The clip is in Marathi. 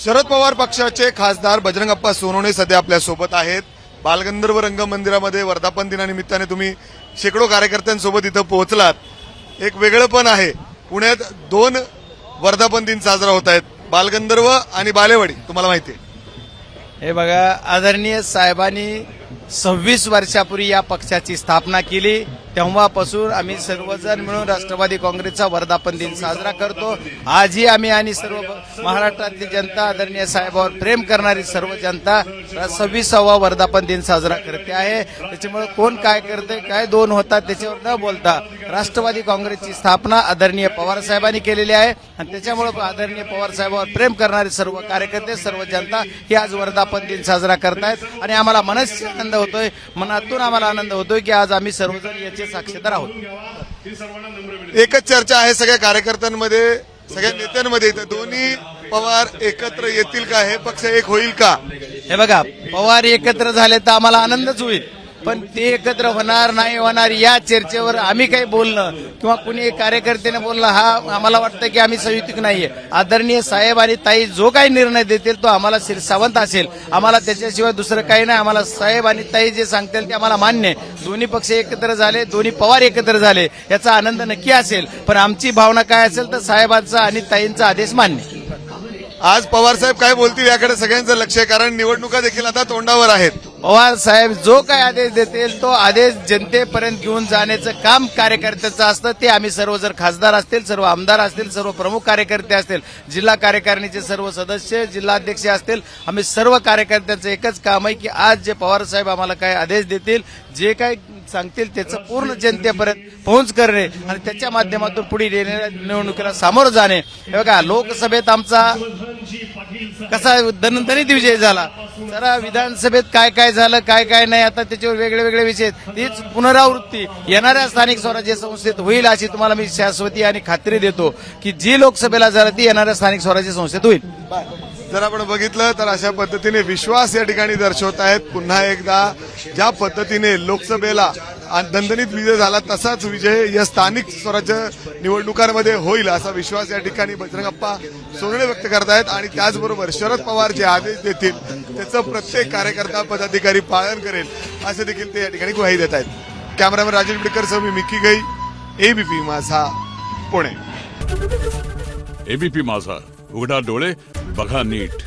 शरद पवार पक्षाचे खासदार बजरंगप्पा सोनवणे सध्या आपल्या सोबत आहेत। बालगंधर्व रंगमंदिरामध्ये वर्धापन दिनानिमित्ताने तुम्ही शेकडो कार्यकर्त्यांसोबत इथं पोहोचलात। एक वेगळेपण आहे, पुण्यात 2 वर्धापन दिन साजरा होत आहेत, बालगंधर्व आणि बालेवाडी। तुम्हाला माहिती आहे हे बघा, आदरणीय साहेबांनी 26 वर्षापूर्वी या पक्षाची स्थापना केली, तेव्हापासून आम्ही सर्वजण मिळून राष्ट्रवादी काँग्रेसचा वर्धापन दिन साजरा करतो। आजही आम्ही आणि सर्व महाराष्ट्रातली जनता, आदरणीय साहेबांवर प्रेम करणारी सर्व जनता 26वा वर्धापन दिन साजरा करते आहे। त्याच्यामुळे कोण काय करते, काय 2 होतात त्याच्यावर न बोलता राष्ट्रवादी काँग्रेसची स्थापना आदरणीय पवार साहेबांनी केलेली आहे आणि त्याच्यामुळे आदरणीय पवार साहेबांवर प्रेम करणारे सर्व कार्यकर्ते, सर्व जनता ही आज वर्धापन दिन साजरा करतायत आणि आम्हाला मनस्य आनंद होतोय, मनातून आम्हाला आनंद होतोय की आज आम्ही सर्वजण याचे साक्षीदार आहोत। एकच चर्चा आहे सगळ्या कार्यकर्त्यांमध्ये, सगळ्या नेत्यांमध्ये, दोन्ही पवार एकत्र येतील का, हे पक्ष एक होईल का? हे बघा, पवार एकत्र झाले तर आम्हाला आनंदच होईल, पण ते एकत्र होणार नाही होणार या चर्चेवर आम्ही काही बोलणं किंवा कुणी कार्यकर्त्याने बोलणं हा आम्हाला वाटतं की आम्ही संयुक्त नाहीये। आदरणीय साहेब आणि ताई जो काही निर्णय देतील तो आम्हाला शिरसावंत असेल, आम्हाला त्याच्याशिवाय दुसरं काही नाही। आम्हाला साहेब आणि ताई जे सांगतील ते आम्हाला मान्य आहे। दोन्ही पक्ष एकत्र झाले, दोन्ही पवार एकत्र झाले, याचा आनंद नक्की असेल, पण आमची भावना काय असेल तर साहेबांचा आणि ताईंचा आदेश मान्य। आज पवार साहेब काय बोलतील याकडे सगळ्यांचं लक्ष आहे, कारण निवडणुका देखील आता तोंडावर आहेत। पवार साहेब जो काही आदेश देतील तो आदेश जनतेपर्यंत घेऊन जाण्याचं काम कार्यकर्त्याचं असतं। ते आम्ही सर्व, जर खासदार असतील, सर्व आमदार असतील, सर्व प्रमुख कार्यकर्ते असतील, जिल्हा कार्यकारिणीचे सर्व सदस्य, जिल्हाध्यक्ष असतील, आम्ही सर्व कार्यकर्त्यांचं एकच काम आहे की आज जे पवार साहेब आम्हाला काय आदेश देतील, जे काही सांगतील त्याचं पूर्ण जनतेपर्यंत पोहोच करणे आणि त्याच्या माध्यमातून पुढे येणाऱ्या निवडणुकीला सामोरं जाणे। हे बघा, लोकसभेत आमचा कसा दणदणीत विजय झाला, जरा विधानसभेत काय काय झालं, काय काय नाही, आता त्याच्यावर वेगळे वेगळे विषय, तीच पुनरावृत्ती येणाऱ्या स्थानिक स्वराज्य संस्थेत होईल अशी तुम्हाला मी शाश्वती आणि खात्री देतो की जी लोकसभेला झालं ती येणाऱ्या स्थानिक स्वराज्य संस्थेत होईल। जर आपण बघितलं तर अशा पद्धतीने विश्वास या ठिकाणी दर्शवत आहेत। पुन्हा एकदा ज्या पद्धतीने लोकसभेला दणदणीत विजय झाला तसाच विजय या स्थानिक स्वराज्य निवडणुकांमध्ये होईल असा विश्वास या ठिकाणी बजरंगप्पा सोनवणे व्यक्त करतायत आणि त्याचबरोबर शरद पवार जे आदेश देतील त्याचं प्रत्येक कार्यकर्ता, पदाधिकारी पालन करेल असे देखील ते या ठिकाणी ग्वाही देत आहेत। कॅमेरामॅन राजेश बिडकर सह मी मिकी गई, एबीपी माझा, पुणे। एबीपी माझा, उघडा डोळे बघा नीट।